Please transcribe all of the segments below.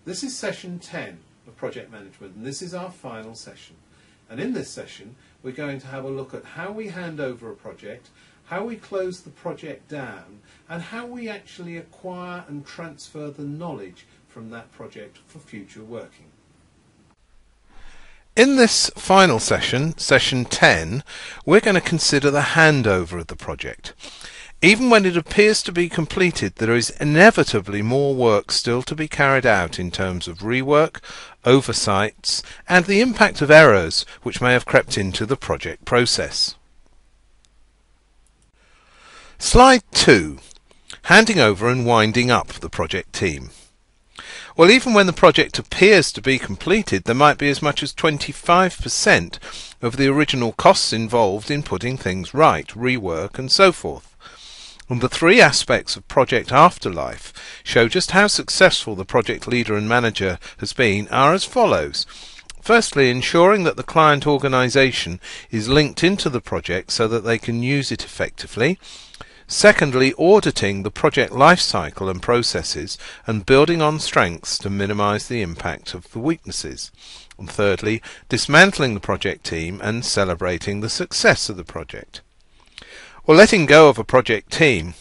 This is session 10 of project management, and this is our final session. And in this session we're going to have a look at how we hand over a project, how we close the project down, and how we actually acquire and transfer the knowledge from that project for future working. In this final session, session 10, we're going to consider the handover of the project. Even when it appears to be completed, there is inevitably more work still to be carried out in terms of rework, oversights, and the impact of errors which may have crept into the project process. Slide 2. Handing over and winding up the project team. Well, even when the project appears to be completed, there might be as much as 25% of the original costs involved in putting things right, rework and so forth. And the three aspects of project afterlife show just how successful the project leader and manager has been are as follows. Firstly, ensuring that the client organisation is linked into the project so that they can use it effectively. Secondly, auditing the project life cycle and processes and building on strengths to minimise the impact of the weaknesses. And thirdly, dismantling the project team and celebrating the success of the project. Well, letting go of a project team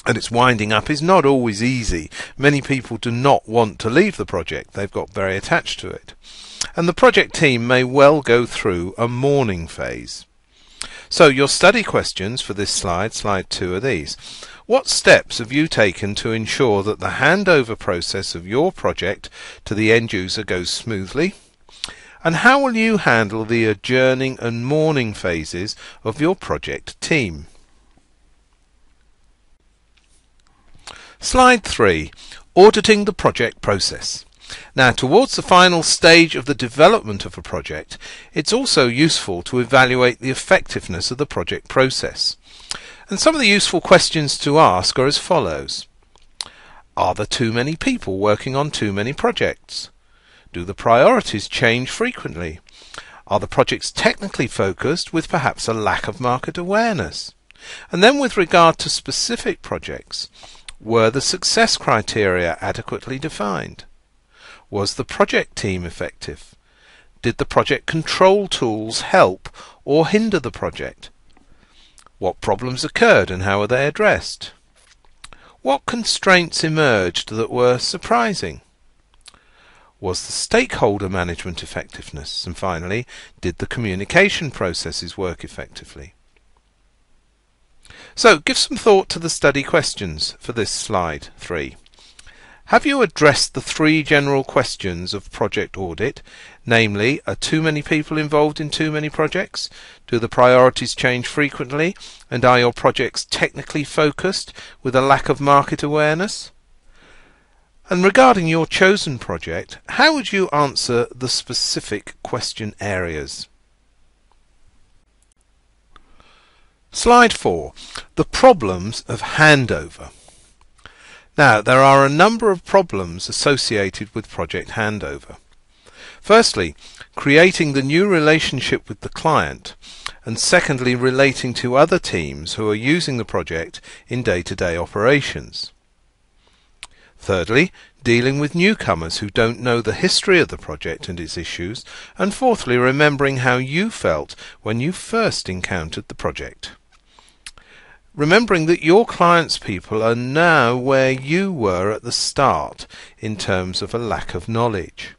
and its winding up is not always easy. Many people do not want to leave the project. They've got very attached to it. And the project team may well go through a mourning phase. So your study questions for this slide, slide 2, are these. What steps have you taken to ensure that the handover process of your project to the end user goes smoothly? And how will you handle the adjourning and mourning phases of your project team? Slide 3. Auditing the project process. Now, towards the final stage of the development of a project, it's also useful to evaluate the effectiveness of the project process. And some of the useful questions to ask are as follows. Are there too many people working on too many projects? Do the priorities change frequently? Are the projects technically focused with perhaps a lack of market awareness? And then with regard to specific projects, were the success criteria adequately defined? Was the project team effective? Did the project control tools help or hinder the project? What problems occurred and how were they addressed? What constraints emerged that were surprising? Was the stakeholder management effectiveness? And finally, did the communication processes work effectively? So, give some thought to the study questions for this slide 3. Have you addressed the three general questions of project audit, namely, are too many people involved in too many projects? Do the priorities change frequently? And are your projects technically focused with a lack of market awareness? And regarding your chosen project, how would you answer the specific question areas? Slide 4. The problems of handover. Now, there are a number of problems associated with project handover. Firstly, creating the new relationship with the client, and secondly, relating to other teams who are using the project in day-to-day operations. Thirdly, dealing with newcomers who don't know the history of the project and its issues, and fourthly, remembering how you felt when you first encountered the project. Remembering that your client's people are now where you were at the start in terms of a lack of knowledge.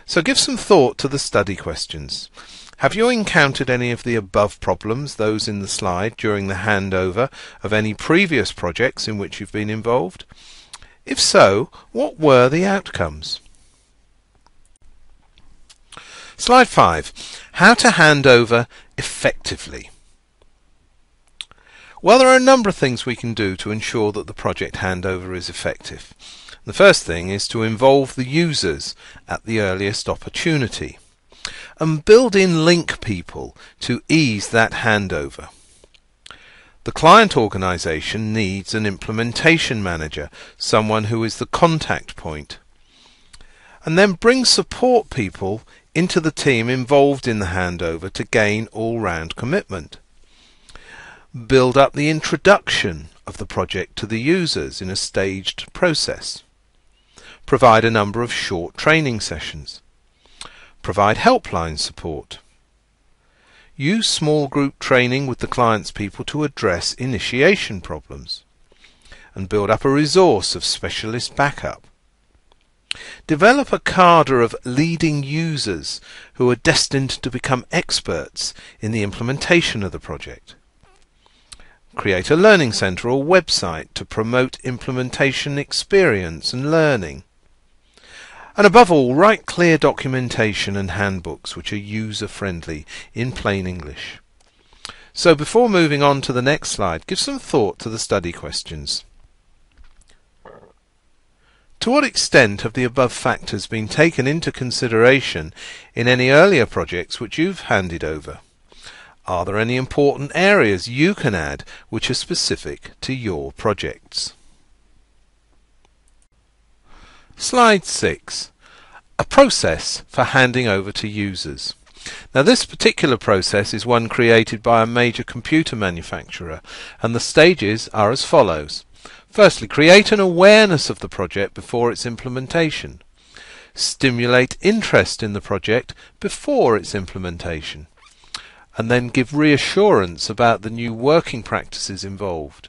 So give some thought to the study questions. Have you encountered any of the above problems, those in the slide, during the handover of any previous projects in which you've been involved? If so, what were the outcomes? Slide 5. How to hand over effectively. Well, there are a number of things we can do to ensure that the project handover is effective. The first thing is to involve the users at the earliest opportunity and build in link people to ease that handover. The client organisation needs an implementation manager, someone who is the contact point. And then bring support people into the team involved in the handover to gain all-round commitment. Build up the introduction of the project to the users in a staged process. Provide a number of short training sessions. Provide helpline support. Use small group training with the client's people to address initiation problems. And build up a resource of specialist backup. Develop a cadre of leading users who are destined to become experts in the implementation of the project. Create a learning centre or website to promote implementation experience and learning. And above all, write clear documentation and handbooks which are user-friendly in plain English. So before moving on to the next slide, give some thought to the study questions. To what extent have the above factors been taken into consideration in any earlier projects which you've handed over? Are there any important areas you can add which are specific to your projects? Slide 6. A process for handing over to users. Now this particular process is one created by a major computer manufacturer, and the stages are as follows. Firstly, create an awareness of the project before its implementation. Stimulate interest in the project before its implementation. And then give reassurance about the new working practices involved.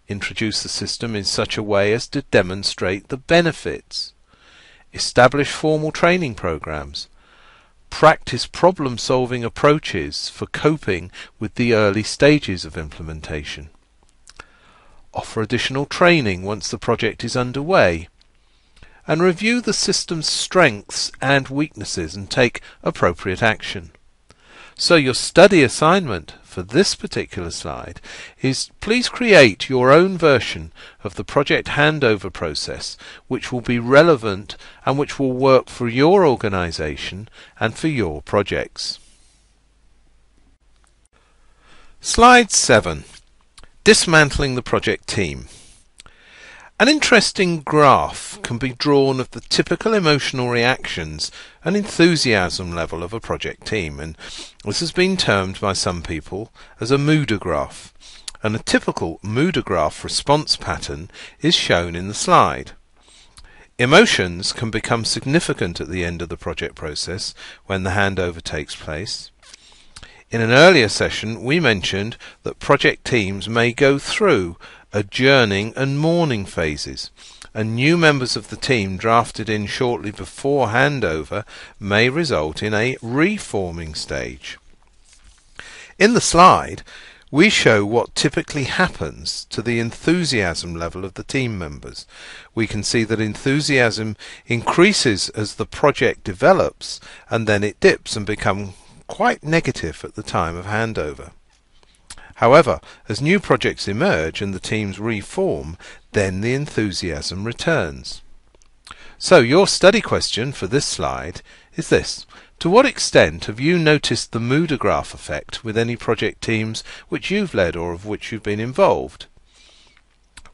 Introduce the system in such a way as to demonstrate the benefits. Establish formal training programs. Practice problem-solving approaches for coping with the early stages of implementation. Offer additional training once the project is underway, and review the system's strengths and weaknesses and take appropriate action. So your study assignment for this particular slide is please create your own version of the project handover process which will be relevant and which will work for your organisation and for your projects. Slide 7. Dismantling the project team. An interesting graph can be drawn of the typical emotional reactions and enthusiasm level of a project team, and this has been termed by some people as a moodograph, and a typical moodograph response pattern is shown in the slide. Emotions can become significant at the end of the project process when the handover takes place. In an earlier session we mentioned that project teams may go through adjourning and mourning phases, and new members of the team drafted in shortly before handover may result in a reforming stage. In the slide we show what typically happens to the enthusiasm level of the team members. We can see that enthusiasm increases as the project develops, and then it dips and becomes quite negative at the time of handover. However, as new projects emerge and the teams reform, then the enthusiasm returns. So your study question for this slide is this. To what extent have you noticed the moodograph effect with any project teams which you've led or of which you've been involved?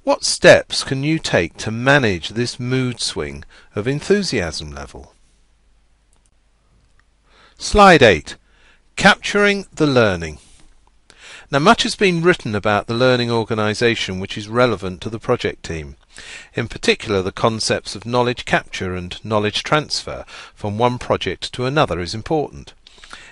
What steps can you take to manage this mood swing of enthusiasm level? Slide 8. Capturing the learning. Now much has been written about the learning organisation which is relevant to the project team. In particular, the concepts of knowledge capture and knowledge transfer from one project to another is important.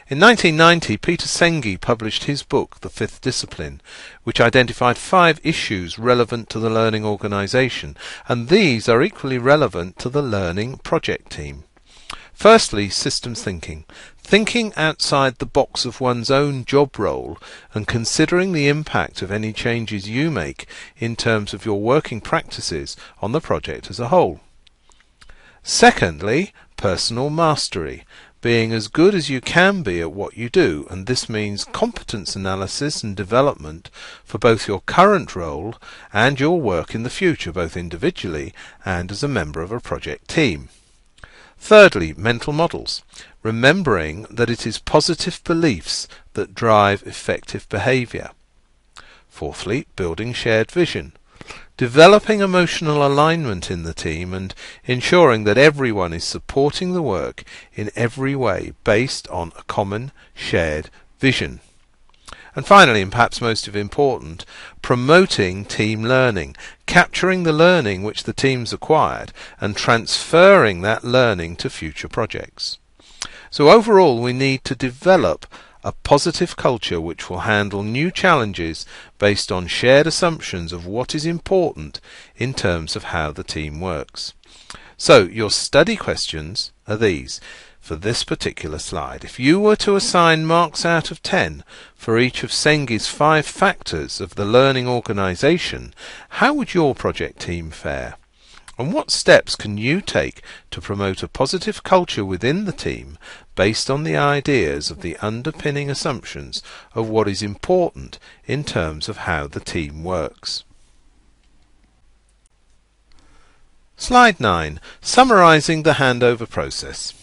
In 1990, Peter Senge published his book, The Fifth Discipline, which identified 5 issues relevant to the learning organisation, and these are equally relevant to the learning project team. Firstly, systems thinking. Thinking outside the box of one's own job role and considering the impact of any changes you make in terms of your working practices on the project as a whole. Secondly, personal mastery. Being as good as you can be at what you do, and this means competence analysis and development for both your current role and your work in the future, both individually and as a member of a project team. Thirdly, mental models. Remembering that it is positive beliefs that drive effective behaviour. Fourthly, building shared vision. Developing emotional alignment in the team and ensuring that everyone is supporting the work in every way based on a common shared vision. And finally, and perhaps most important, promoting team learning, capturing the learning which the team's acquired and transferring that learning to future projects. So overall, we need to develop a positive culture which will handle new challenges based on shared assumptions of what is important in terms of how the team works. So your study questions are these for this particular slide. If you were to assign marks out of 10 for each of Sengi's 5 factors of the learning organisation, how would your project team fare? And what steps can you take to promote a positive culture within the team based on the ideas of the underpinning assumptions of what is important in terms of how the team works? Slide 9. Summarising the handover process.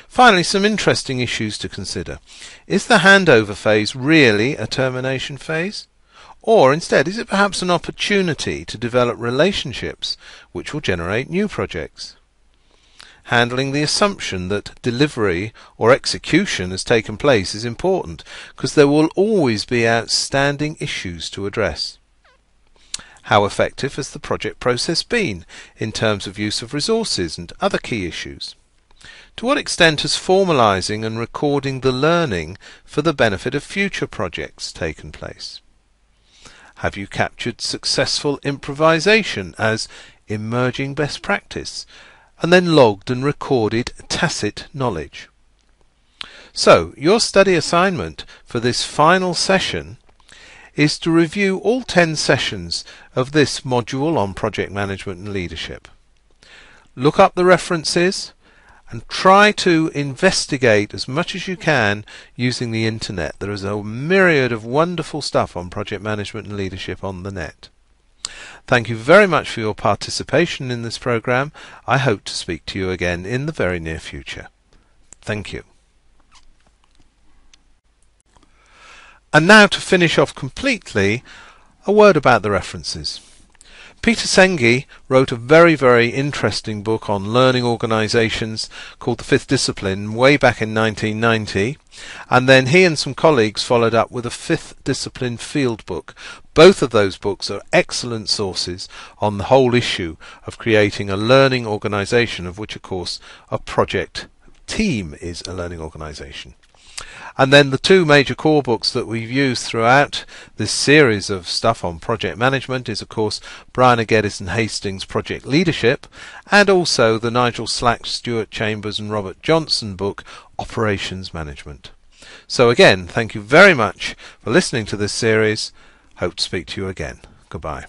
Finally, some interesting issues to consider. Is the handover phase really a termination phase? Or instead, is it perhaps an opportunity to develop relationships which will generate new projects? Handling the assumption that delivery or execution has taken place is important, because there will always be outstanding issues to address. How effective has the project process been in terms of use of resources and other key issues? To what extent has formalising and recording the learning for the benefit of future projects taken place? Have you captured successful improvisation as emerging best practice, and then logged and recorded tacit knowledge? So, your study assignment for this final session is to review all 10 sessions of this module on project management and leadership. Look up the references and try to investigate as much as you can using the internet. There is a myriad of wonderful stuff on project management and leadership on the net. Thank you very much for your participation in this program. I hope to speak to you again in the very near future. Thank you. And now, to finish off completely, a word about the references. Peter Senge wrote a very, very interesting book on learning organisations called The Fifth Discipline way back in 1990, and then he and some colleagues followed up with a Fifth Discipline field book. Both of those books are excellent sources on the whole issue of creating a learning organisation, of which, of course, a project team is a learning organisation. And then the 2 major core books that we've used throughout this series of stuff on project management is, of course, Brian Geddes and Hastings' Project Leadership, and also the Nigel Slack, Stuart Chambers and Robert Johnson book, Operations Management. So again, thank you very much for listening to this series. Hope to speak to you again. Goodbye.